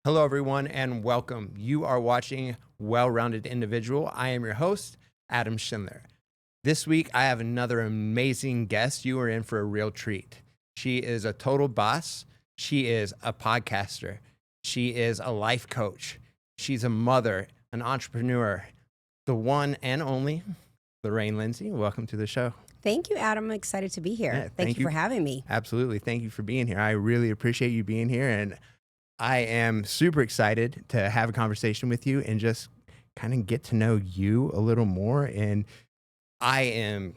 Hello, everyone, and welcome. You are watching Well-Rounded Individual. I am your host, Adam Schindler. This week, I have another amazing guest. You are in for a real treat. She is a total boss. She is a podcaster. She is a life coach. She's a mother, an entrepreneur, the one and only Lorraine Lindsey. Welcome to the show. Thank you, Adam. I'm excited to be here. Yeah, thank you for having me. Absolutely. Thank you for being here. I really appreciate you being here, and I am super excited to have a conversation with you and just kind of get to know you a little more. And I am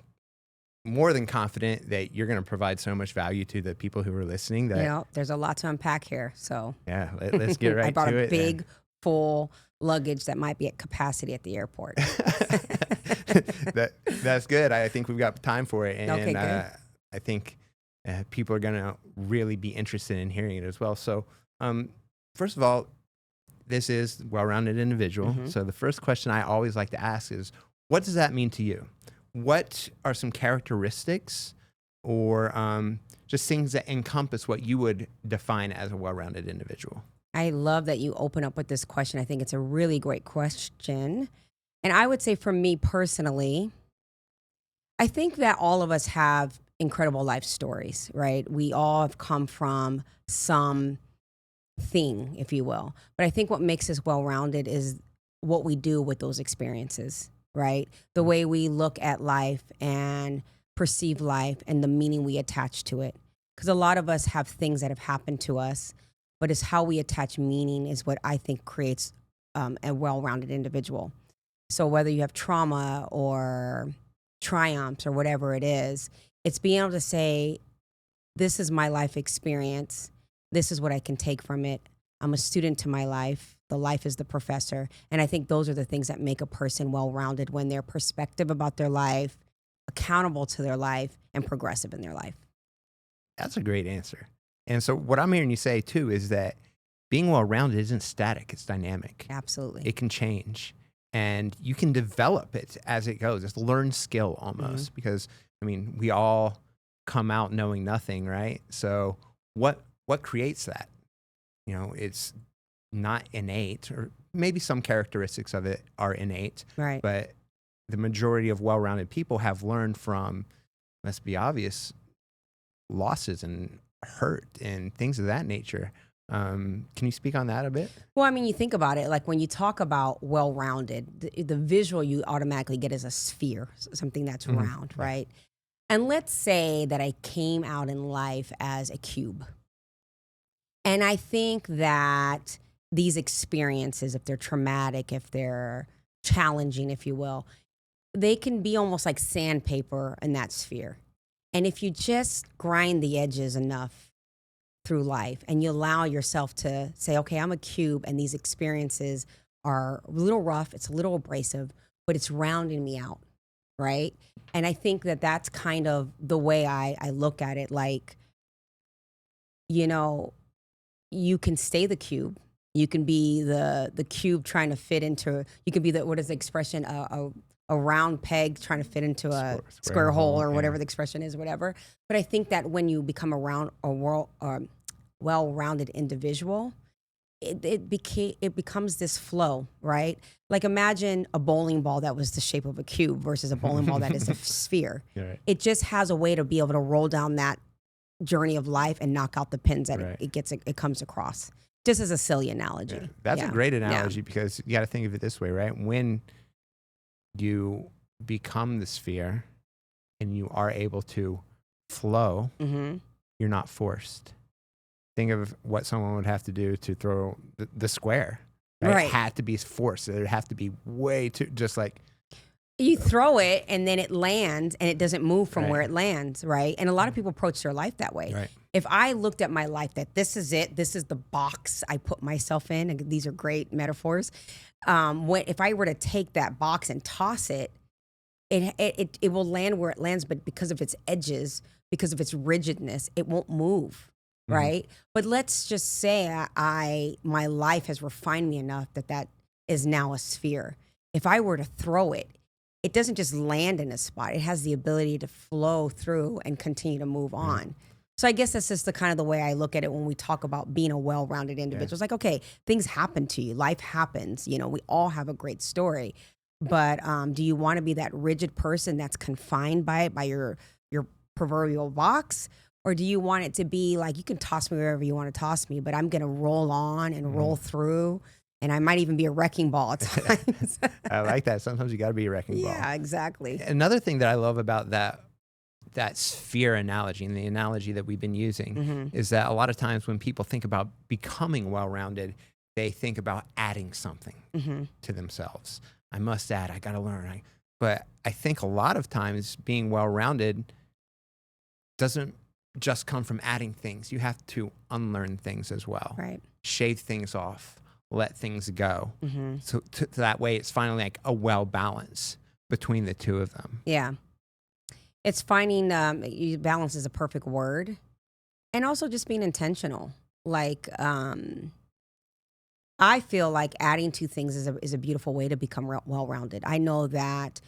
more than confident that you're going to provide so much value to the people who are listening. That There's a lot to unpack here. So yeah, let's get right I brought to a it. big, full luggage that might be at capacity at the airport. That's good. I think we've got time for it, and Okay, good. I think people are going to really be interested in hearing it as well. So. First of all, this is Well-Rounded Individual. Mm-hmm. So the first question I always like to ask is, what does that mean to you? What are some characteristics or just things that encompass what you would define as a well-rounded individual? I love that you open up with this question. I think it's a really great question. And I would say for me personally, I think that all of us have incredible life stories, right? We all have come from some thing, if you will. But I think what makes us well-rounded is what we do with those experiences, right? The way we look at life and perceive life and the meaning we attach to it. Because a lot of us have things that have happened to us, but it's how we attach meaning is what I think creates a well-rounded individual. So whether you have trauma or triumphs or whatever it is, it's being able to say, this is my life experience. This is what I can take from it. I'm a student to my life. The life is the professor. And I think those are the things that make a person well-rounded when they're perspective about their life, accountable to their life, and progressive in their life. That's a great answer. And so what I'm hearing you say too is that being well-rounded isn't static, it's dynamic. Absolutely. It can change and you can develop it as it goes. It's a learned skill almost because, I mean, we all come out knowing nothing, right? So what creates that? You know, it's not innate, or maybe some characteristics of it are innate, Right. but the majority of well-rounded people have learned from, let's be obvious, losses and hurt and things of that nature. Can you speak on that a bit? Well, I mean, you think about it, like when you talk about well-rounded, the visual you automatically get is a sphere, something that's round, right? And let's say that I came out in life as a cube. And I think that these experiences, if they're traumatic, if they're challenging, if you will, they can be almost like sandpaper in that sphere. And if you just grind the edges enough through life and you allow yourself to say, okay, I'm a cube and these experiences are a little rough, it's a little abrasive, but it's rounding me out, right? And I think that that's kind of the way I look at it. Like, you know, you can stay the cube. You can be the cube trying to fit into, you can be what is the expression, a round peg trying to fit into a square hole or whatever the expression is, whatever. But I think that when you become a well-rounded individual, it becomes this flow, right? Like imagine a bowling ball that was the shape of a cube versus a bowling ball that is a sphere. Right. It just has a way to be able to roll down that journey of life and knock out the pins that it comes across. Just as a silly analogy. Yeah. That's a great analogy because you got to think of it this way, right? When you become the sphere and you are able to flow, you're not forced. Think of what someone would have to do to throw the square. Right? It had to be forced. There'd have to be way too, just like, you throw it and then it lands and it doesn't move from where it lands, right? And a lot of people approach their life that way. Right. If I looked at my life that this is it, this is the box I put myself in, and these are great metaphors. If I were to take that box and toss it, it will land where it lands, but because of its edges, because of its rigidness, it won't move, right? But let's just say my life has refined me enough that is now a sphere. If I were to throw it, it doesn't just land in a spot. It has the ability to flow through and continue to move on. So I guess that's just the kind of the way I look at it when we talk about being a well-rounded individual. It's like, okay, things happen to you. Life happens. You know, we all have a great story. But do you want to be that rigid person that's confined by your proverbial box? Or do you want it to be like, you can toss me wherever you want to toss me, but I'm going to roll on and roll through. And I might even be a wrecking ball at times. I like that. Sometimes you got to be a wrecking ball. Yeah, exactly. Another thing that I love about that sphere analogy and the analogy that we've been using is that a lot of times when people think about becoming well-rounded, they think about adding something to themselves. I must add, I got to learn. But I think a lot of times being well-rounded doesn't just come from adding things. You have to unlearn things as well. Right. Shave things off, let things go. So that way it's finally like a well balance between the two of them. Yeah. It's finding balance is a perfect word. And also just being intentional. Like, I feel like adding two things is a beautiful way to become well-rounded. I know that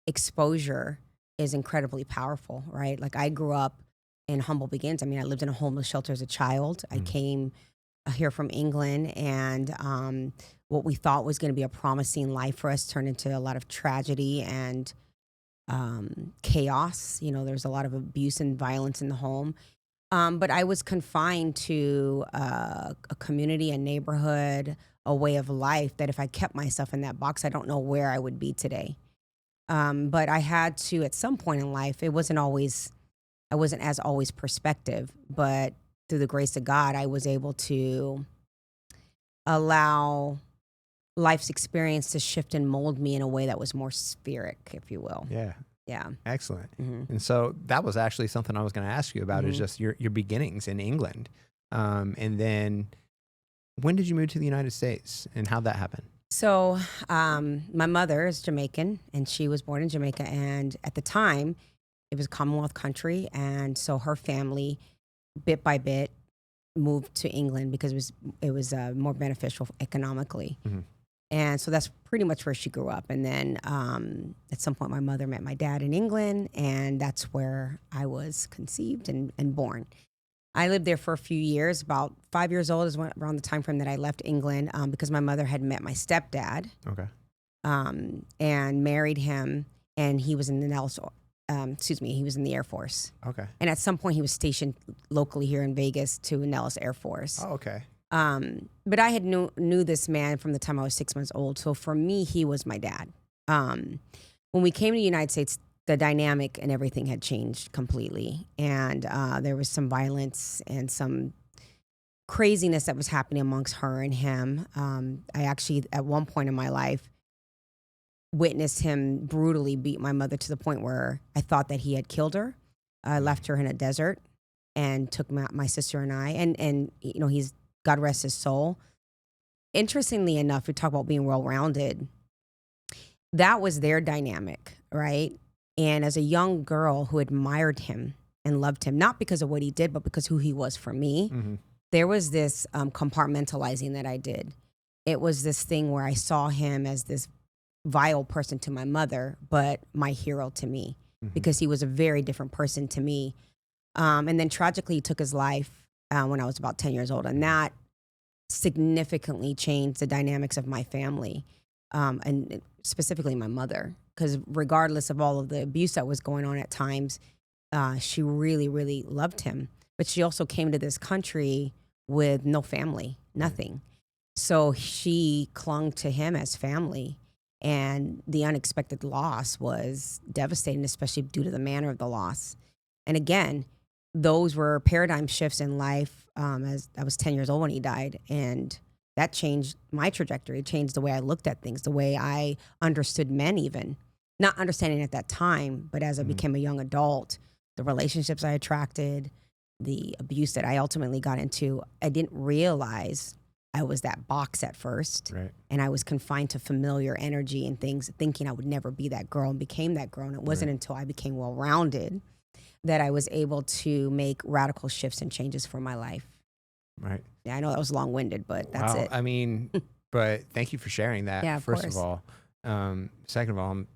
exposure is incredibly powerful, right? Like, I grew up in humble beginnings. I mean, I lived in a homeless shelter as a child. I came here from England, and what we thought was going to be a promising life for us turned into a lot of tragedy and chaos. You know, there's a lot of abuse and violence in the home. But I was confined to a community, a neighborhood, a way of life that if I kept myself in that box, I don't know where I would be today. But I had to, at some point in life, I wasn't as always perspective, but through the grace of God, I was able to allow life's experience to shift and mold me in a way that was more spheric, if you will. Yeah. Yeah. Excellent. And so that was actually something I was going to ask you about is just your beginnings in England. And then when did you move to the United States and how'd that happen? So my mother is Jamaican and she was born in Jamaica. And at the time, it was a Commonwealth country. And so her family, bit by bit, moved to England because it was more beneficial economically. And so that's pretty much where she grew up. And then at some point, my mother met my dad in England, and that's where I was conceived and born. I lived there for a few years. About 5 years old is around the time frame that I left England because my mother had met my stepdad. Okay. And married him, and he was in the he was in the Air Force. Okay. And at some point, he was stationed locally here in Vegas to Nellis Air Force. Oh, okay. But I had knew this man from the time I was 6 months old. So for me, he was my dad. When we came to the United States, the dynamic and everything had changed completely. And there was some violence and some craziness that was happening amongst her and him. I actually, at one point in my life, witnessed him brutally beat my mother to the point where I thought that he had killed her. I left her in a desert and took my sister and I. And you know, he's, God rest his soul. Interestingly enough, we talk about being well-rounded. That was their dynamic, right? And as a young girl who admired him and loved him, not because of what he did, but because who he was for me, there was this compartmentalizing that I did. It was this thing where I saw him as this vile person to my mother, but my hero to me, because he was a very different person to me. And then tragically, he took his life when I was about 10 years old. And that significantly changed the dynamics of my family, and specifically my mother. Because regardless of all of the abuse that was going on at times, she really, really loved him. But she also came to this country with no family, nothing. So she clung to him as family. And the unexpected loss was devastating, especially due to the manner of the loss. And again, those were paradigm shifts in life as I was 10 years old when he died. And that changed my trajectory. It changed the way I looked at things, the way I understood men even. Not understanding at that time, but as I became a young adult, the relationships I attracted, the abuse that I ultimately got into, I didn't realize I was that box at first. Right. And I was confined to familiar energy and things, thinking I would never be that girl, and became that girl. And it wasn't until I became well-rounded that I was able to make radical shifts and changes for my life. Right. Yeah, I know that was long-winded, but that's it. I mean, but thank you for sharing that. Yeah, first course. of all. Second of all, I'm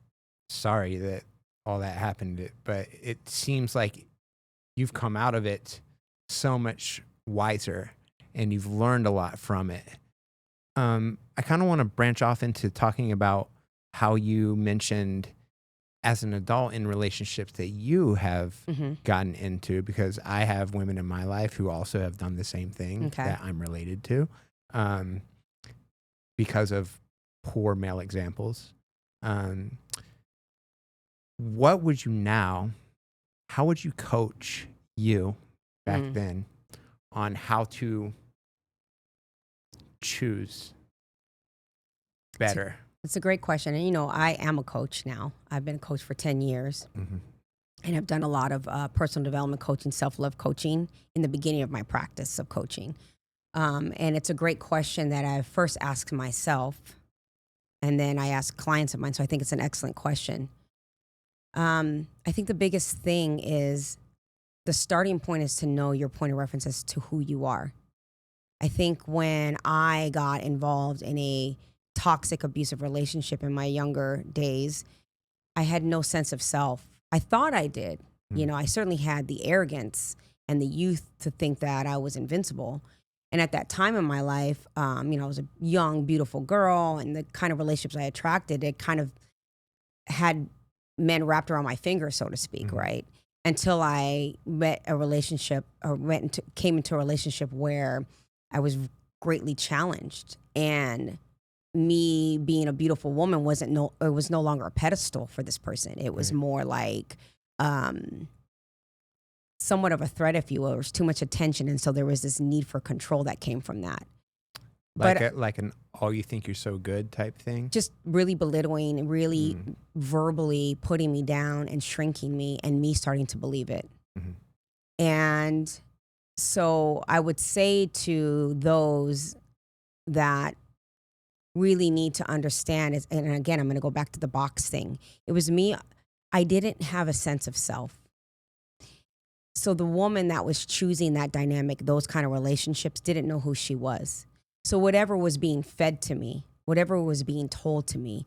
sorry that all that happened, but it seems like you've come out of it so much wiser and you've learned a lot from it. I kind of want to branch off into talking about how you mentioned as an adult in relationships that you have gotten into, because I have women in my life who also have done the same thing that I'm related to, because of poor male examples. What would you now, how would you coach you back then on how to choose better? It's a great question. And, I am a coach now. I've been a coach for 10 years. And I've done a lot of personal development coaching, self-love coaching in the beginning of my practice of coaching. And it's a great question that I first asked myself, and then I ask clients of mine. So I think it's an excellent question. I think the biggest thing is the starting point is to know your point of reference as to who you are. I think when I got involved in a toxic, abusive relationship in my younger days, I had no sense of self. I thought I did. I certainly had the arrogance and the youth to think that I was invincible. And at that time in my life, I was a young, beautiful girl, and the kind of relationships I attracted, it kind of had men wrapped around my finger, so to speak, right? Until I met a relationship, or came into a relationship where I was greatly challenged, and me being a beautiful woman it was no longer a pedestal for this person. It was more like somewhat of a threat, if you will. There was too much attention, and so there was this need for control that came from that. Like an "oh, you think you're so good" type thing? Just really belittling and really verbally putting me down and shrinking me, and me starting to believe it. And so I would say to those that really need to understand is, and again, I'm going to go back to the box thing. It was me. I didn't have a sense of self. So the woman that was choosing that dynamic, those kind of relationships, didn't know who she was. So whatever was being fed to me, whatever was being told to me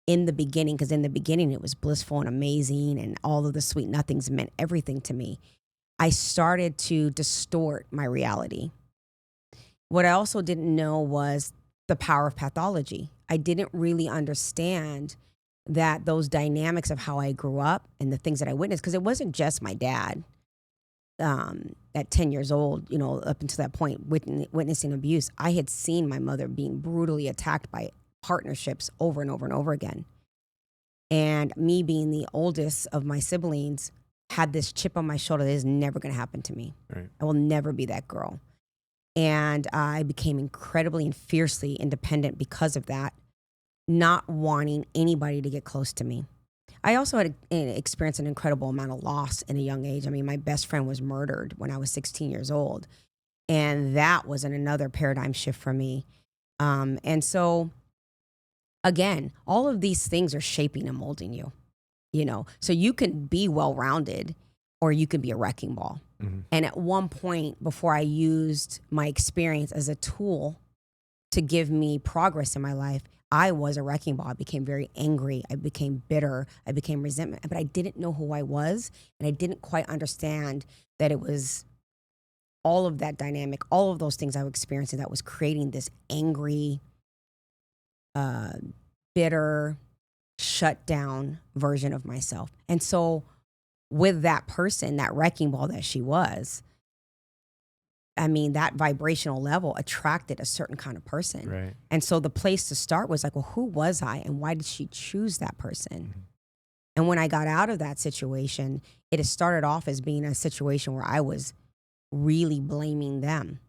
in the beginning, because in the beginning it was blissful and amazing and all of the sweet nothings meant everything to me, I started to distort my reality. What I also didn't know was the power of pathology. I didn't really understand that those dynamics of how I grew up and the things that I witnessed, because it wasn't just my dad. At 10 years old, up until that point, witnessing abuse, I had seen my mother being brutally attacked by partnerships over and over and over again. And me being the oldest of my siblings had this chip on my shoulder that is never going to happen to me. Right. I will never be that girl. And I became incredibly and fiercely independent because of that, not wanting anybody to get close to me. I also had experienced an incredible amount of loss in a young age. I mean, my best friend was murdered when I was 16 years old. And that was another paradigm shift for me. And so, again, all of these things are shaping and molding you, So you can be well-rounded or you can be a wrecking ball. And at one point, before I used my experience as a tool to give me progress in my life, I was a wrecking ball. I became very angry. I became bitter. I became resentment. But I didn't know who I was, and I didn't quite understand that it was all of that dynamic, all of those things I was experiencing that was creating this angry, bitter, shut down version of myself. And so with that person, that wrecking ball that she was, I mean, that vibrational level attracted a certain kind of person. Right. And so the place to start was like, well, who was I and why did she choose that person? And when I got out of that situation, it has started off as being a situation where I was really blaming them.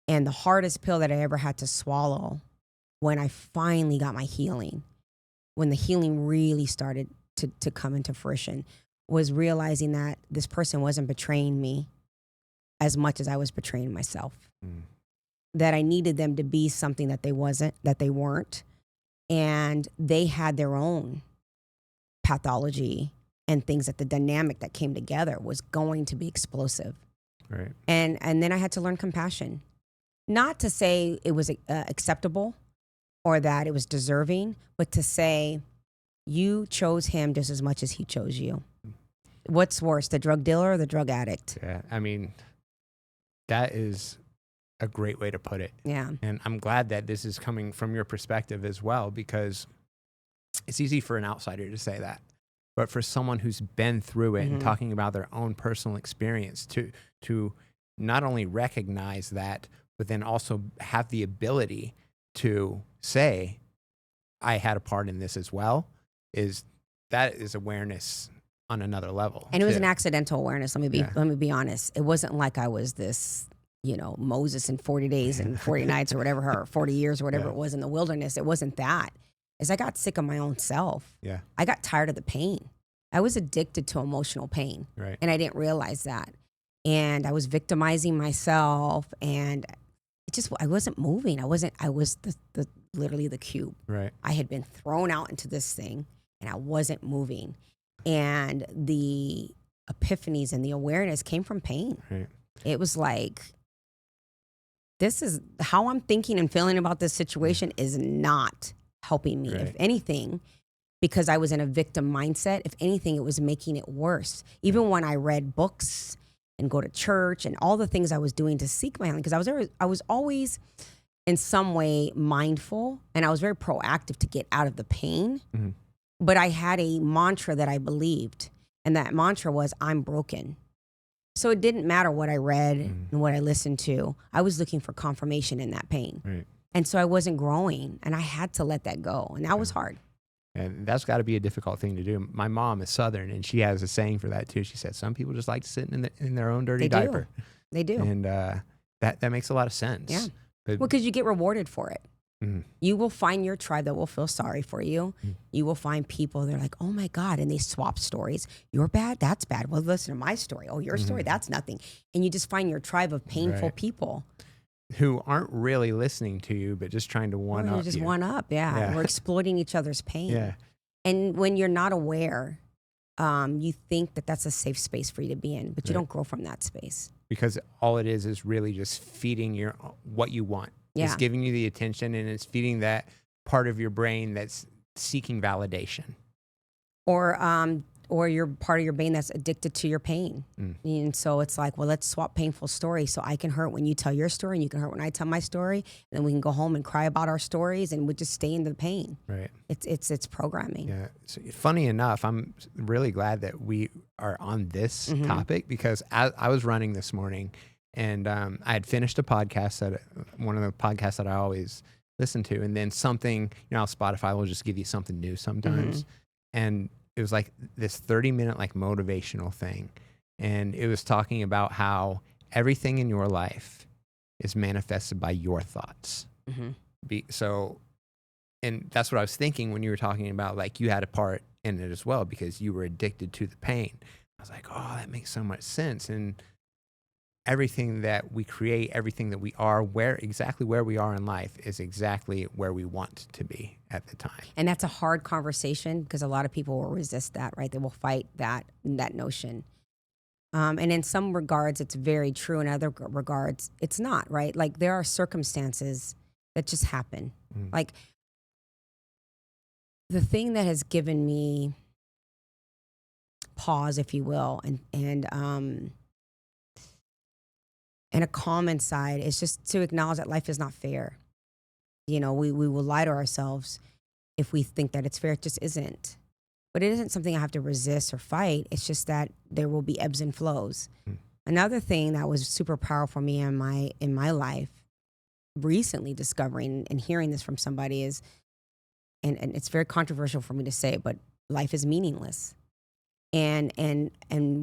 And the hardest pill that I ever had to swallow when I finally got my healing, when the healing really started to come into fruition, was realizing that this person wasn't betraying me as much as I was betraying myself. That I needed them to be something that they weren't. And they had their own pathology and things, that the dynamic that came together was going to be explosive. Right. And then I had to learn compassion. Not to say it was acceptable or that it was deserving, but to say you chose him just as much as he chose you. What's worse, the drug dealer or the drug addict? Yeah, I mean, That is a great way to put it. Yeah. And I'm glad that this is coming from your perspective as well, because it's easy for an outsider to say that. But for someone who's been through it and talking about their own personal experience, to not only recognize that, but then also have the ability to say, I had a part in this as well, is awareness on another level. And it was an accidental awareness. Let me be honest. It wasn't like I was this, Moses in 40 days and 40 nights or whatever, or 40 years or whatever it was in the wilderness. It wasn't that. As I got sick of my own self. Yeah. I got tired of the pain. I was addicted to emotional pain. Right. And I didn't realize that. And I was victimizing myself, and I wasn't moving. I was literally the cube. Right. I had been thrown out into this thing and I wasn't moving. And the epiphanies and the awareness came from pain. Right. It was like, this is how I'm thinking and feeling about this situation is not helping me. Right. If anything, because I was in a victim mindset, if anything, it was making it worse. Even when I read books and go to church and all the things I was doing to seek my healing, because I was always in some way mindful, and I was very proactive to get out of the pain. Mm-hmm. But I had a mantra that I believed, and that mantra was, I'm broken. So it didn't matter what I read and what I listened to. I was looking for confirmation in that pain. Right. And so I wasn't growing, and I had to let that go. And that was hard. And that's got to be a difficult thing to do. My mom is Southern, and she has a saying for that too. She said, some people just like to sit in their own dirty diaper. They do. And that makes a lot of sense. Yeah. But, Well, because you get rewarded for it. mm, You will find your tribe that will feel sorry for you. You will find people, they're like, oh my God. And they swap stories. You're bad? That's bad. Well, listen to my story. Oh, your story? That's nothing. And you just find your tribe of painful people. who aren't really listening to you, but just trying to one up just you. one up. Yeah. We're exploiting each other's pain. Yeah. And when you're not aware, you think that that's a safe space for you to be in, but you don't grow from that space. Because all it is really just feeding what you want. Yeah. It's giving you the attention, and it's feeding that part of your brain that's seeking validation. Or you're part of your brain that's addicted to your pain. And so it's like, well, let's swap painful stories, so I can hurt when you tell your story and you can hurt when I tell my story. And then we can go home and cry about our stories, and we just stay in the pain. Right. It's programming. Yeah. So, funny enough, I'm really glad that we are on this topic, because I was running this morning, and I had finished a podcast, one of the podcasts that I always listen to. And then something, Spotify will just give you something new sometimes. And it was like this 30-minute like motivational thing. And it was talking about how everything in your life is manifested by your thoughts. And that's what I was thinking when you were talking about, like, you had a part in it as well, because you were addicted to the pain. I was like, oh, that makes so much sense. And everything that we create, everything that we are, exactly where we are in life is exactly where we want to be at the time. And that's a hard conversation, because a lot of people will resist that, right? They will fight that notion. And in some regards, it's very true. In other regards, it's not, right? Like, there are circumstances that just happen. Like, the thing that has given me pause, if you will, and a calm inside is just to acknowledge that life is not fair. We will lie to ourselves if we think that it's fair. It just isn't. But it isn't something I have to resist or fight. It's just that there will be ebbs and flows. Another thing that was super powerful for me in my life, recently discovering and hearing this from somebody, is, and it's very controversial for me to say, but life is meaningless. And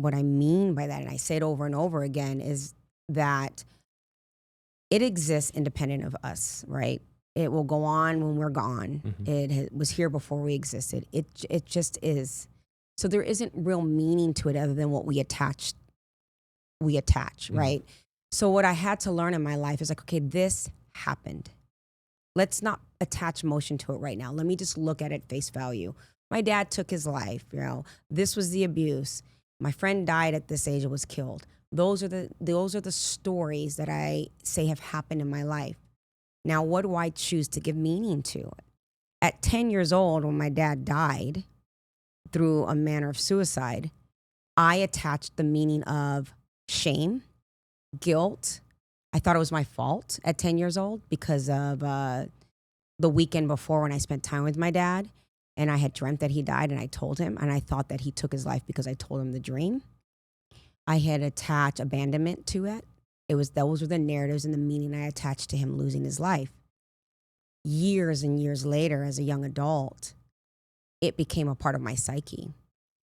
what I mean by that, and I say it over and over again, is that it exists independent of us, right? It will go on when we're gone. It was here before we existed. It just is. So there isn't real meaning to it other than what we attach, right? So what I had to learn in my life is like, okay, this happened. Let's not attach emotion to it right now. Let me just look at it face value. My dad took his life, this was the abuse. My friend died at this age and was killed. Those are the stories that I say have happened in my life. Now, what do I choose to give meaning to? At 10 years old, when my dad died through a manner of suicide, I attached the meaning of shame, guilt, I thought it was my fault at 10 years old because of the weekend before when I spent time with my dad, and I had dreamt that he died, and I told him, and I thought that he took his life because I told him the dream. I had attached abandonment to it. Those were the narratives and the meaning I attached to him losing his life. Years and years later, as a young adult, it became a part of my psyche.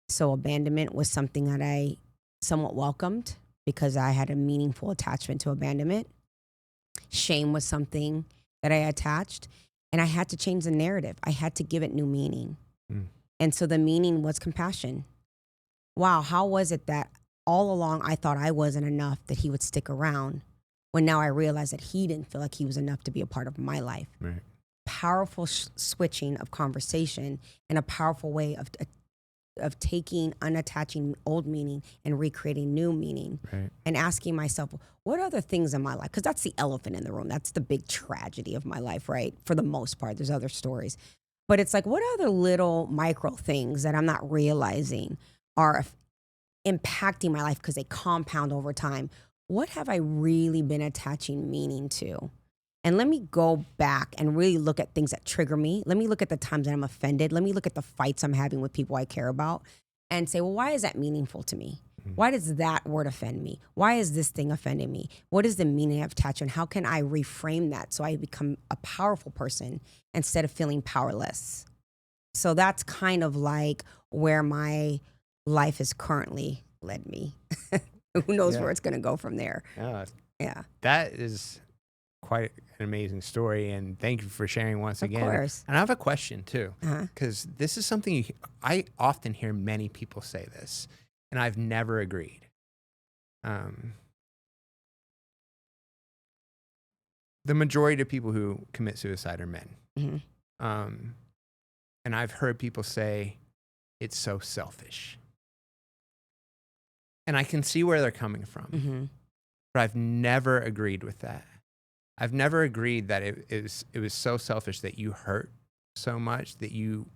So abandonment was something that I somewhat welcomed because I had a meaningful attachment to abandonment. Shame was something that I attached, and I had to change the narrative. I had to give it new meaning. And so the meaning was compassion. Wow, how was it that all along I thought I wasn't enough, that he would stick around, when now I realize that he didn't feel like he was enough to be a part of my life. Right. Powerful switching of conversation, and a powerful way of taking, unattaching old meaning and recreating new meaning. Right. And asking myself, what other things in my life? Because that's the elephant in the room. That's the big tragedy of my life, right? For the most part, there's other stories. But it's like, what other little micro things that I'm not realizing are impacting my life because they compound over time? What have I really been attaching meaning to? And let me go back and really look at things that trigger me. Let me look at the times that I'm offended. Let me look at the fights I'm having with people I care about and say, well, why is that meaningful to me? Why does that word offend me? Why is this thing offending me? What is the meaning of attachment? How can I reframe that so I become a powerful person instead of feeling powerless? So that's kind of like where my life has currently led me. Who knows where it's going to go from there? Yeah. That is quite an amazing story, and thank you for sharing once again. Of course. And I have a question too, because this is something I often hear many people say this, and I've never agreed. The majority of people who commit suicide are men. And I've heard people say it's so selfish. And I can see where they're coming from, but I've never agreed with that. I've never agreed that it was so selfish that you hurt so much that you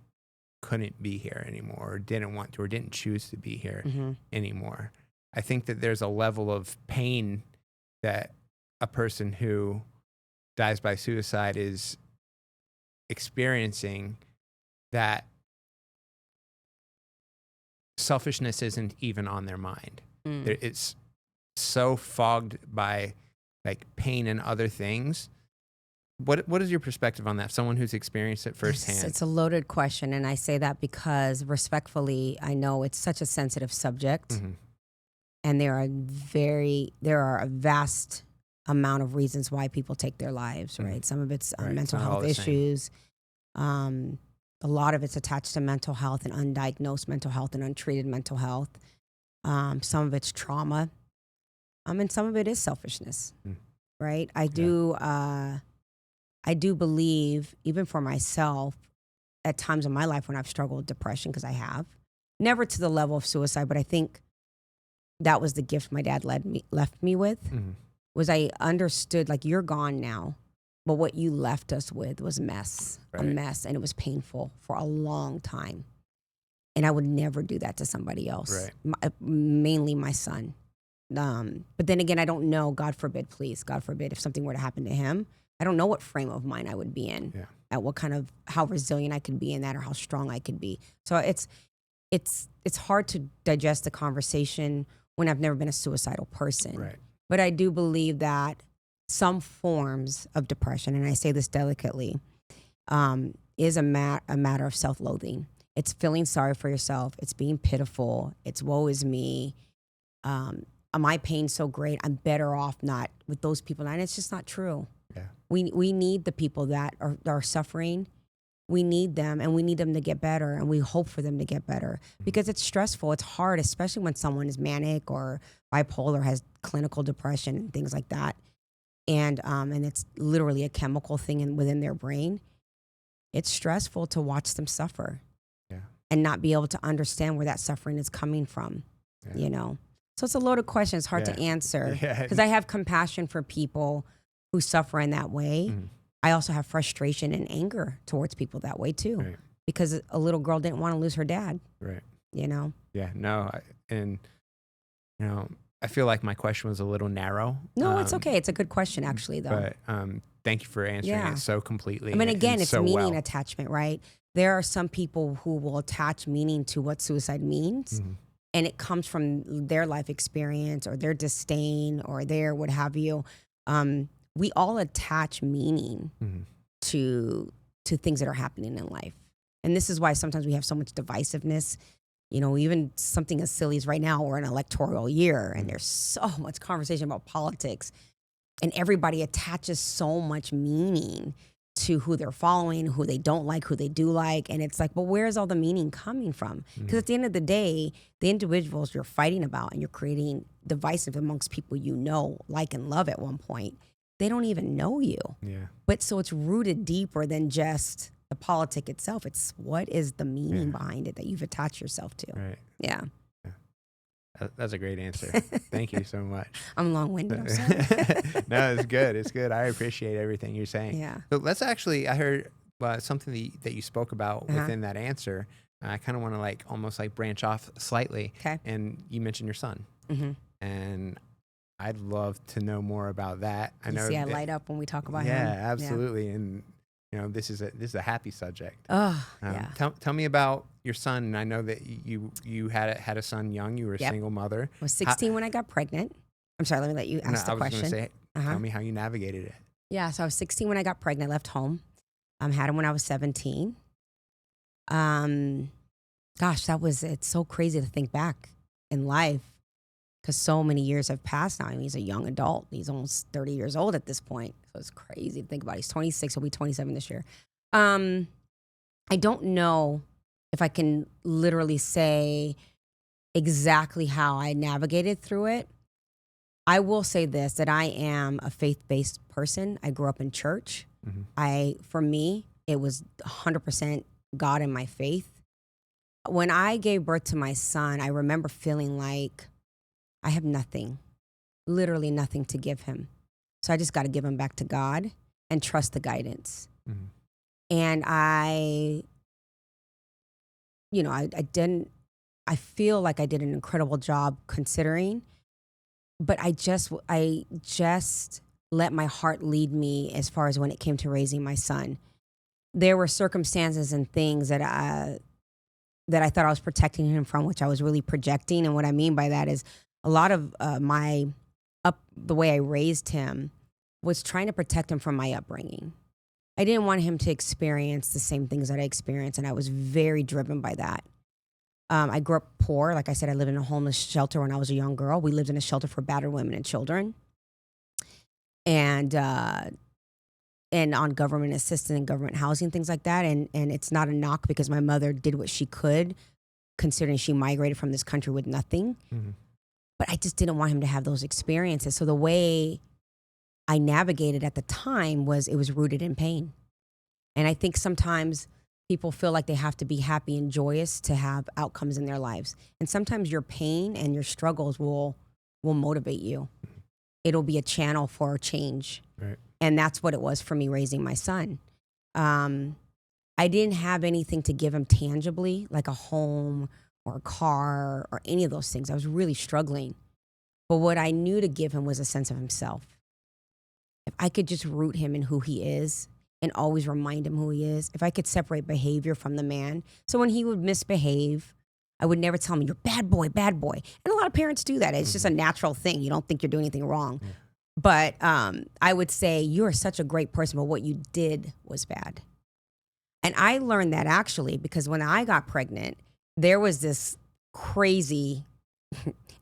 couldn't be here anymore, or didn't want to, or didn't choose to be here anymore. I think that there's a level of pain that a person who dies by suicide is experiencing, that selfishness isn't even on their mind. It's so fogged by like pain and other things. What is your perspective on that? Someone who's experienced it firsthand. It's a loaded question, and I say that because respectfully, I know it's such a sensitive subject, and there are a vast amount of reasons why people take their lives, right? Some of it's mental health issues. A lot of it's attached to mental health and undiagnosed mental health and untreated mental health. Some of it's trauma. And some of it is selfishness, right? I do believe, even for myself, at times in my life when I've struggled with depression, because I have, never to the level of suicide, but I think that was the gift my dad left me with, was I understood, like, you're gone now, but what you left us with was a mess, and it was painful for a long time. And I would never do that to somebody else, mainly my son. But then again, I don't know, God forbid, please, God forbid, if something were to happen to him, I don't know what frame of mind I would be in, at what kind of, how resilient I could be in that, or how strong I could be. So it's hard to digest the conversation when I've never been a suicidal person. Right. But I do believe that some forms of depression, and I say this delicately, is a matter of self-loathing. It's feeling sorry for yourself. It's being pitiful. It's woe is me. My pain's so great, I'm better off not with those people. And it's just not true. Yeah. We need the people that are suffering. We need them, and we need them to get better, and we hope for them to get better, because it's stressful. It's hard, especially when someone is manic or bipolar, has clinical depression and things like that. And it's literally a chemical thing within their brain. It's stressful to watch them suffer and not be able to understand where that suffering is coming from, you know? So it's a loaded question. It's hard to answer, because I have compassion for people who suffer in that way. I also have frustration and anger towards people that way too, because a little girl didn't want to lose her dad. Right. You know? Yeah, no. And, you know, I feel like my question was a little narrow. No, it's okay. It's a good question, actually, though. But thank you for answering it so completely. I mean, again, it's so meaning attachment, right? There are some people who will attach meaning to what suicide means, and it comes from their life experience or their disdain or their what have you. We all attach meaning to things that are happening in life. And this is why sometimes we have so much divisiveness. You know, even something as silly as right now, we're in an electoral year and there's so much conversation about politics, and everybody attaches so much meaning to who they're following, who they don't like, who they do like. And it's like, well, where's all the meaning coming from? Because at the end of the day, the individuals you're fighting about and you're creating divisive amongst people you know, like, and love at one point, they don't even know you. Yeah. But so it's rooted deeper than just the politic itself. It's what is the meaning behind it that you've attached yourself to. Right. Yeah. That's a great answer. Thank you so much. I'm long-winded. I'm sorry. No, it's good. It's good. I appreciate everything you're saying. Yeah. So let's actually, I heard something that you spoke about within that answer. I kind of want to like almost like branch off slightly. Okay. And you mentioned your son. And I'd love to know more about that. I light up when we talk about him. Yeah, absolutely. And you know, this is a happy subject. Oh, yeah. Tell me about your son. And I know that you had a son young. You were a single mother. I was 16 when I got pregnant. I'm sorry. Let me let you ask the question. I was going to say, tell me how you navigated it. Yeah. So I was 16 when I got pregnant. Left home. Had him when I was 17. Gosh, it's so crazy to think back in life because so many years have passed now. I mean, he's a young adult. He's almost 30 years old at this point. So it's crazy to think about. He's 26. He'll be 27 this year. I don't know if I can literally say exactly how I navigated through it. I will say this, that I am a faith-based person. I grew up in church. For me, it was 100% God and my faith. When I gave birth to my son, I remember feeling like I have nothing, literally nothing to give him. So I just got to give him back to God and trust the guidance. And I feel like I did an incredible job considering, but I just let my heart lead me as far as when it came to raising my son. There were circumstances and things that I thought I was protecting him from, which I was really projecting. And what I mean by that is a lot of the way I raised him was trying to protect him from my upbringing. I didn't want him to experience the same things that I experienced, and I was very driven by that. I grew up poor. Like I said, I lived in a homeless shelter when I was a young girl. We lived in a shelter for battered women and children. And on government assistance and government housing, things like that. And it's not a knock because my mother did what she could, considering she migrated from this country with nothing. But I just didn't want him to have those experiences. So the way I navigated at the time was rooted in pain. And I think sometimes people feel like they have to be happy and joyous to have outcomes in their lives. And sometimes your pain and your struggles will motivate you. It'll be a channel for change. Right. And that's what it was for me raising my son. I didn't have anything to give him tangibly, like a home or a car or any of those things. I was really struggling. But what I knew to give him was a sense of himself. If I could just root him in who he is and always remind him who he is, if I could separate behavior from the man. So when he would misbehave, I would never tell him, you're bad boy, bad boy. And a lot of parents do that. It's just a natural thing. You don't think you're doing anything wrong. Yeah. But I would say, you are such a great person, but what you did was bad. And I learned that actually because when I got pregnant, there was this crazy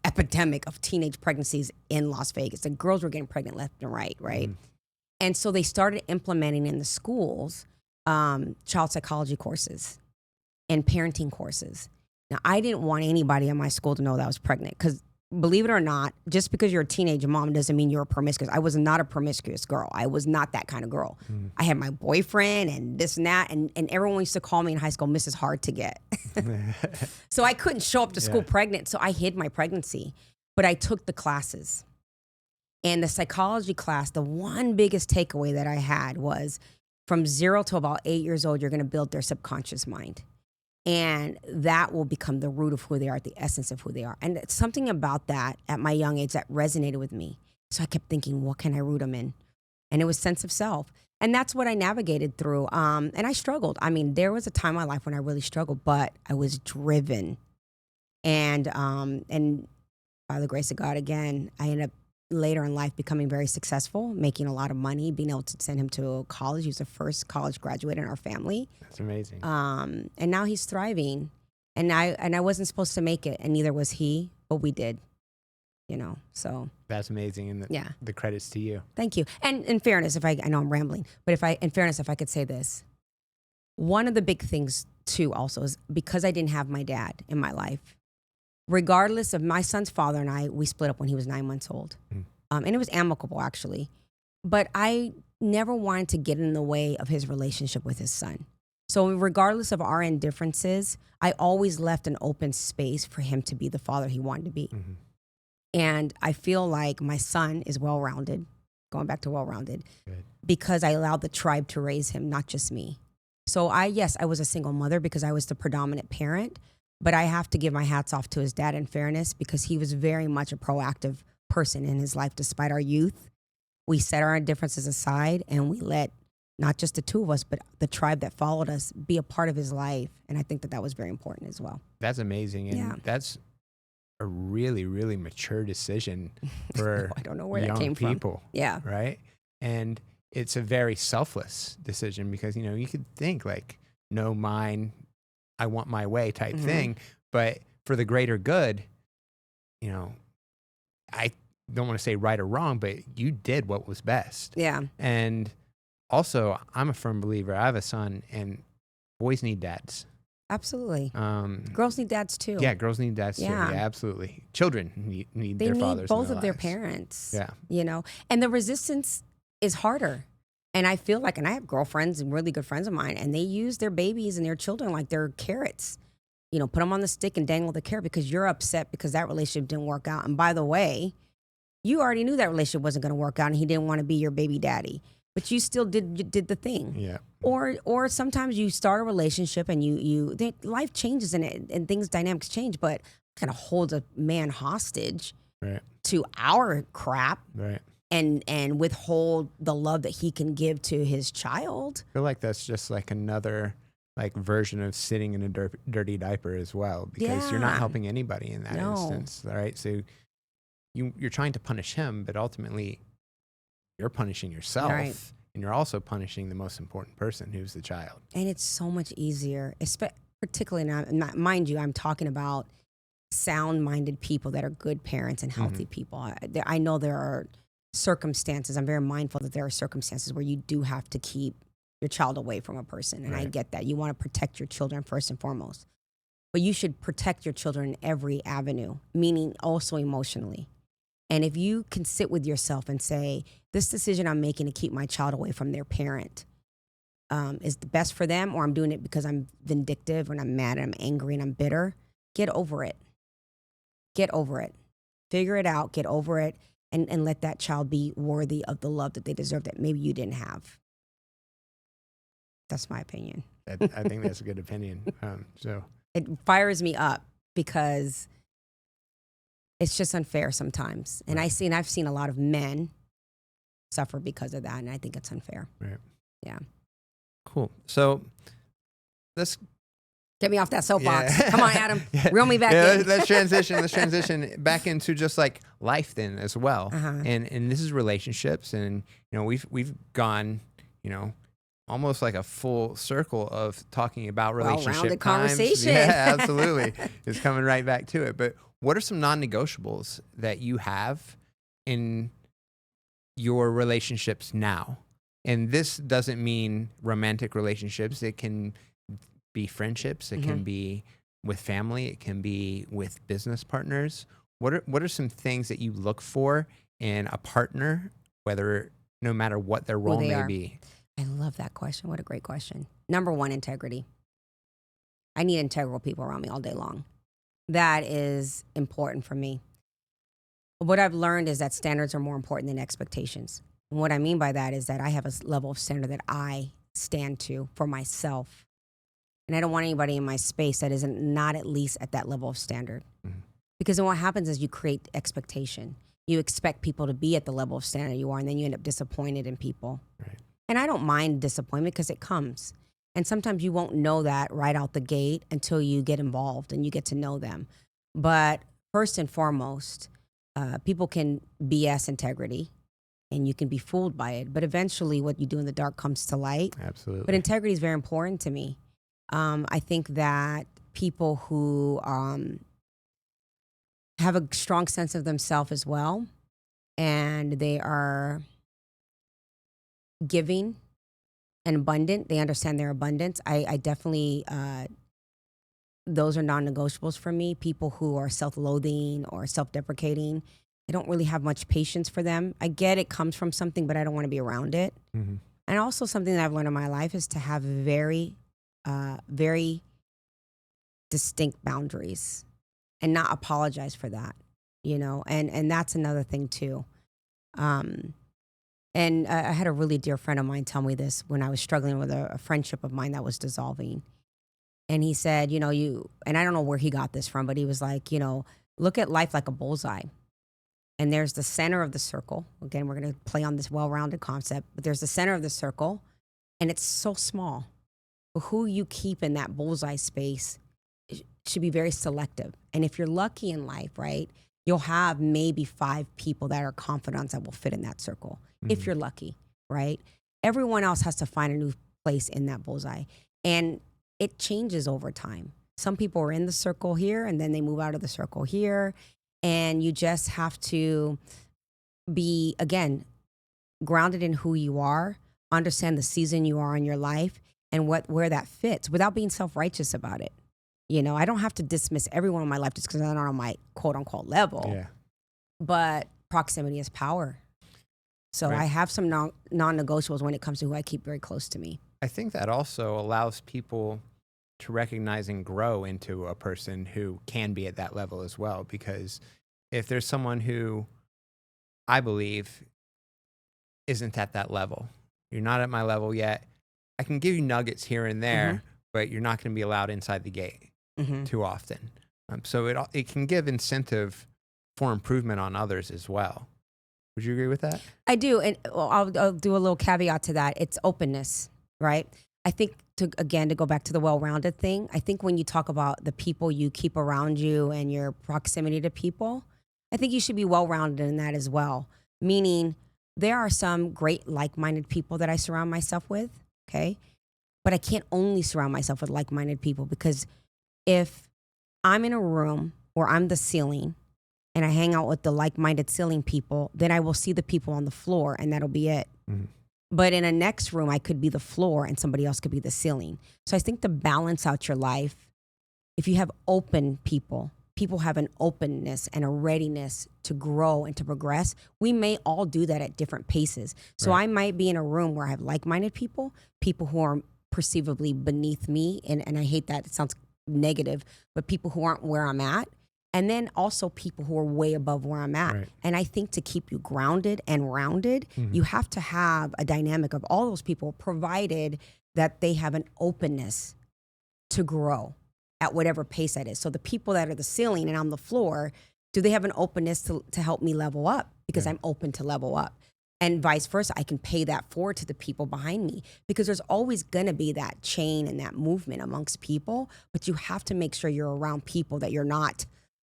epidemic of teenage pregnancies in Las Vegas. The girls were getting pregnant left and right, right? And so they started implementing in the schools child psychology courses and parenting courses. Now, I didn't want anybody in my school to know that I was pregnant because, believe it or not, just because you're a teenage mom doesn't mean you're a promiscuous. I was not a promiscuous girl. I was not that kind of girl. I had my boyfriend and this and that, and everyone used to call me in high school Mrs. Hard to Get. So I couldn't show up to school pregnant, so I hid my pregnancy. But I took the classes. And the psychology class, the one biggest takeaway that I had was from 0 to about 8 years old, you're going to build their subconscious mind. And that will become the root of who they are, the essence of who they are. And it's something about that at my young age that resonated with me. So I kept thinking, what can I root them in? And it was sense of self. And that's what I navigated through. And I struggled. I mean, there was a time in my life when I really struggled, but I was driven. And by the grace of God, again, I ended up later in life becoming very successful, making a lot of money, being able to send him to college. He was the first college graduate in our family. That's amazing. And now he's thriving. And I wasn't supposed to make it, and neither was he, but we did. So that's amazing, and the credits to you. Thank you. And in fairness, I know I'm rambling, but if I could say this, one of the big things too also is because I didn't have my dad in my life. Regardless of my son's father and I, we split up when he was 9 months old. And it was amicable, actually. But I never wanted to get in the way of his relationship with his son. So regardless of our indifferences, I always left an open space for him to be the father he wanted to be. Mm-hmm. And I feel like my son is well-rounded, going back to well-rounded, because I allowed the tribe to raise him, not just me. So I was a single mother because I was the predominant parent. But I have to give my hats off to his dad in fairness because he was very much a proactive person in his life despite our youth. We set our differences aside and we let not just the two of us, but the tribe that followed us be a part of his life. And I think that was very important as well. That's amazing. And that's a really, really mature decision for I don't know where young that came people. From. Yeah. Right? And it's a very selfless decision because, you could think like, no, mine, I want my way type thing. But for the greater good, I don't want to say right or wrong, but you did what was best. Yeah. And also, I'm a firm believer. I have a son, and boys need dads. Absolutely. Girls need dads too. Yeah, girls need dads too. Yeah, absolutely. Children need their fathers. They need both of their lives. Parents. Yeah. And the resistance is harder. And I feel like, and I have girlfriends and really good friends of mine, and they use their babies and their children like they're carrots. Put them on the stick and dangle the carrot because you're upset because that relationship didn't work out. And by the way, you already knew that relationship wasn't going to work out and he didn't want to be your baby daddy. But you still did the thing. Yeah. Or sometimes you start a relationship and life changes and things, dynamics change, but kind of hold a man hostage to our crap. Right. And withhold the love that he can give to his child. I feel like that's just like another version of sitting in a dirty diaper as well, because you're not helping anybody in that instance. All right. So you're trying to punish him, but ultimately you're punishing yourself. Right. And you're also punishing the most important person, who's the child. And it's so much easier, particularly now, mind you, I'm talking about sound-minded people that are good parents and healthy people. I know there are circumstances, I'm very mindful that there are circumstances where you do have to keep your child away from a person. And I get that. You want to protect your children first and foremost. But you should protect your children in every avenue, meaning also emotionally. And if you can sit with yourself and say, this decision I'm making to keep my child away from their parent is the best for them, or I'm doing it because I'm vindictive and I'm mad and I'm angry and I'm bitter, get over it. Get over it. Figure it out. Get over it. And let that child be worthy of the love that they deserve that maybe you didn't have. That's my opinion. I think that's a good opinion. So it fires me up because it's just unfair sometimes. And I've seen a lot of men suffer because of that, and I think it's unfair. Right. Yeah. Cool. So let's get me off that soapbox. Come on, Adam. Reel me back in. Let's transition back into just like life then as well. And this is relationships, and we've gone, almost like a full circle of talking about relationship conversation. Yeah, absolutely. It's coming right back to it. But what are some non-negotiables that you have in your relationships now? And this doesn't mean romantic relationships. It can be friendships. It can be with family. It can be with business partners. What are some things that you look for in a partner, no matter what their role may be? I love that question. What a great question. Number one, integrity. I need integral people around me all day long. That is important for me. What I've learned is that standards are more important than expectations. And what I mean by that is that I have a level of standard that I stand to for myself. And I don't want anybody in my space that isn't not at least at that level of standard. Because then what happens is you create expectation. You expect people to be at the level of standard you are, and then you end up disappointed in people. Right. And I don't mind disappointment because it comes. And sometimes you won't know that right out the gate until you get involved and you get to know them. But first and foremost, people can BS integrity and you can be fooled by it. But eventually what you do in the dark comes to light. Absolutely. But integrity is very important to me. I think that people who have a strong sense of themselves as well, and they are giving and abundant, they understand their abundance. I definitely, those are non-negotiables for me. People who are self-loathing or self-deprecating, I don't really have much patience for them. I get it comes from something, but I don't want to be around it. And also something that I've learned in my life is to have very, very distinct boundaries and not apologize for that, you know? And that's another thing too. And I had a really dear friend of mine tell me this when I was struggling with a friendship of mine that was dissolving. And he said, you know, and I don't know where he got this from, but he was like, you know, look at life like a bullseye. And there's the center of the circle. Again, we're going to play on this well-rounded concept, but there's the center of the circle, and it's so small. But who you keep in that bullseye space should be very selective. And if you're lucky in life, right, you'll have maybe 5 people that are confidants that will fit in that circle, if you're lucky, right? Everyone else has to find a new place in that bullseye. And it changes over time. Some people are in the circle here, and then they move out of the circle here. And you just have to be, again, grounded in who you are, understand the season you are in your life, and where that fits without being self-righteous about it. You know, I don't have to dismiss everyone in my life just because they're not on my quote-unquote level. Yeah. But proximity is power. So Right. I have some non-negotiables when it comes to who I keep very close to me. I think that also allows people to recognize and grow into a person who can be at that level as well. Because if there's someone who I believe isn't at that level, you're not at my level yet, I can give you nuggets here and there, but you're not going to be allowed inside the gate too often. So it can give incentive for improvement on others as well. Would you agree with that? I do. And I'll do a little caveat to that. It's openness, right? I think, to go back to the well-rounded thing, I think when you talk about the people you keep around you and your proximity to people, I think you should be well-rounded in that as well. Meaning there are some great like-minded people that I surround myself with, okay? But I can't only surround myself with like-minded people, because if I'm in a room where I'm the ceiling and I hang out with the like-minded ceiling people, then I will see the people on the floor and that'll be it. But in a next room, I could be the floor and somebody else could be the ceiling. So I think to balance out your life, if you have open people have an openness and a readiness to grow and to progress. We may all do that at different paces. So I might be in a room where I have like-minded people who are perceivably beneath me. And I hate that, it sounds negative, but people who aren't where I'm at. And then also people who are way above where I'm at. Right. And I think to keep you grounded and rounded, you have to have a dynamic of all those people, provided that they have an openness to grow at whatever pace that is. So the people that are the ceiling and I'm the floor, do they have an openness to help me level up? Because I'm open to level up. And vice versa, I can pay that forward to the people behind me, because there's always going to be that chain and that movement amongst people, but you have to make sure you're around people that you're not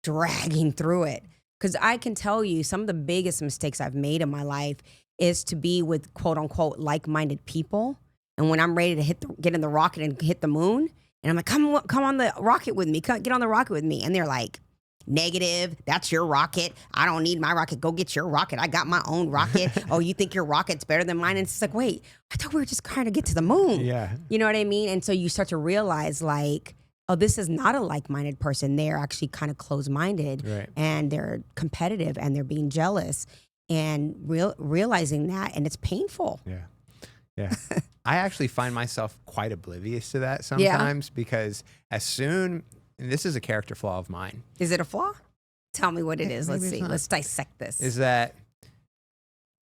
dragging through it. Because I can tell you some of the biggest mistakes I've made in my life is to be with quote unquote like-minded people. And when I'm ready to get in the rocket and hit the moon, and I'm like, come on the rocket with me, get on the rocket with me. And they're like, negative, that's your rocket. I don't need my rocket. Go get your rocket. I got my own rocket. Oh, you think your rocket's better than mine? And it's like, wait, I thought we were just trying to get to the moon. Yeah. You know what I mean? And so you start to realize like, oh, this is not a like-minded person. They're actually kind of closed-minded, and they're competitive, and they're being jealous, and realizing that, and it's painful. Yeah. I actually find myself quite oblivious to that sometimes, because and this is a character flaw of mine. Is it a flaw? Tell me what it is. Let's see. Let's dissect this. Is that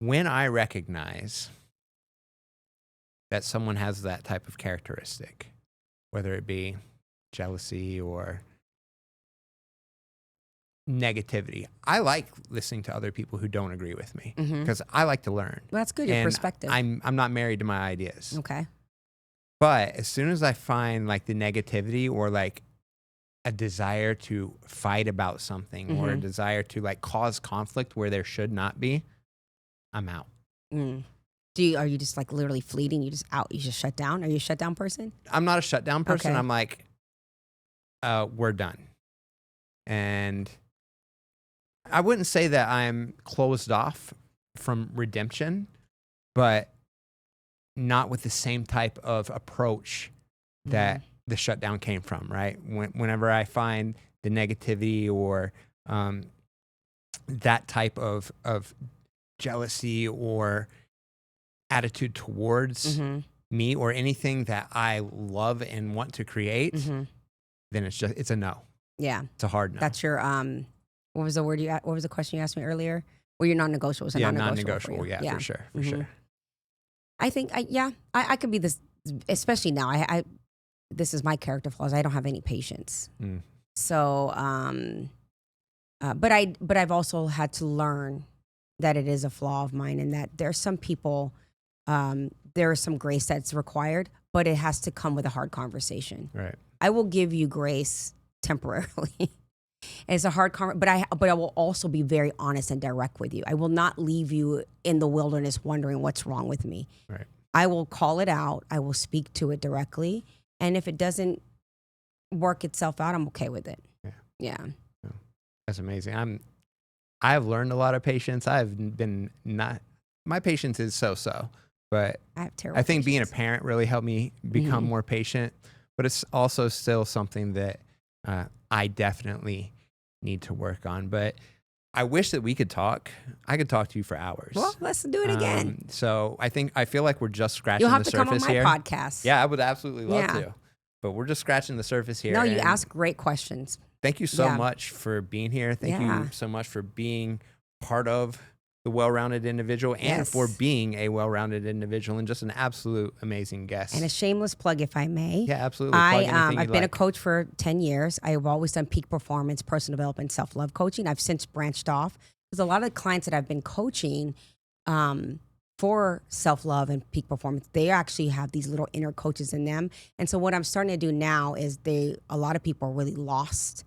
when I recognize that someone has that type of characteristic, whether it be jealousy or negativity. I like listening to other people who don't agree with me because I like to learn. Well, that's good, your And perspective. I'm not married to my ideas. Okay. But as soon as I find like the negativity or like a desire to fight about something or a desire to like cause conflict where there should not be, I'm out. Are you just like literally fleeting? You just out? You just shut down? Are you a shutdown person? I'm not a shutdown person. Okay. I'm like, we're done. And I wouldn't say that I'm closed off from redemption, but not with the same type of approach that the shutdown came from, right? Whenever I find the negativity or that type of jealousy or attitude towards me or anything that I love and want to create, then it's a no. Yeah. It's a hard no. That's your, what was the question you asked me earlier? Well, your non-negotiables are non-negotiable. Yeah, for sure. For sure. I think, I could be this, especially now. I this is my character flaws. I don't have any patience. So, but I've also had to learn that it is a flaw of mine, and that there's some people, there is some grace that's required, but it has to come with a hard conversation. Right. I will give you grace temporarily. And it's a hard conversation, but I will also be very honest and direct with you. I will not leave you in the wilderness wondering what's wrong with me. Right. I will call it out. I will speak to it directly. And if it doesn't work itself out, I'm okay with it. Yeah. That's amazing. I've learned a lot of patience. My patience is so, but I have terrible I think patience. being a parent really helped me become more patient, but it's also still something that I definitely need to work on. But I wish that we could talk. I could talk to you for hours. Well, let's do it again. So I feel like we're just scratching You'll have the to come on surface my here. podcast. Yeah, I would absolutely love to. But we're just scratching the surface here. No, you ask great questions. Thank you so much for being here. Thank you so much for being part of the well-rounded individual and for being a well-rounded individual and just an absolute amazing guest. And a shameless plug, if I may. Yeah, absolutely. I've been a coach for 10 years. I've always done peak performance, personal development, self-love coaching. I've since branched off because a lot of the clients that I've been coaching for self-love and peak performance, they actually have these little inner coaches in them. And so what I'm starting to do now is a lot of people are really lost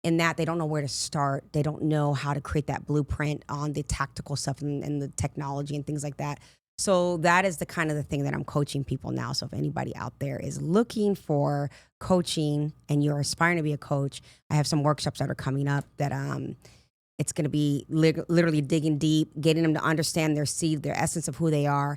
in that they don't know where to start. They don't know how to create that blueprint on the tactical stuff and the technology and things like that. So that is the kind of the thing that I'm coaching people now. So if anybody out there is looking for coaching and you're aspiring to be a coach, I have some workshops that are coming up that it's going to be literally digging deep, getting them to understand their seed, their essence of who they are,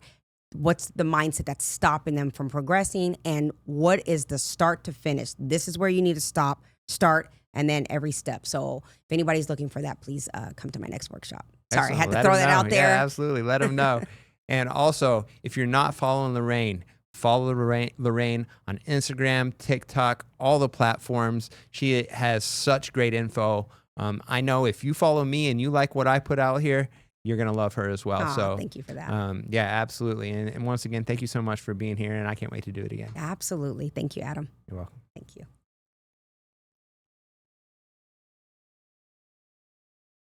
what's the mindset that's stopping them from progressing, and what is the start to finish. This is where you need to start, and then every step. So if anybody's looking for that, please come to my next workshop. Sorry, Excellent. I had to throw that out there. Yeah, absolutely. Let them know. And also, if you're not following Lorraine, follow Lorraine on Instagram, TikTok, all the platforms. She has such great info. I know if you follow me and you like what I put out here, you're going to love her as well. Oh, so thank you for that. Yeah, absolutely. And once again, thank you so much for being here. And I can't wait to do it again. Absolutely. Thank you, Adam. You're welcome. Thank you.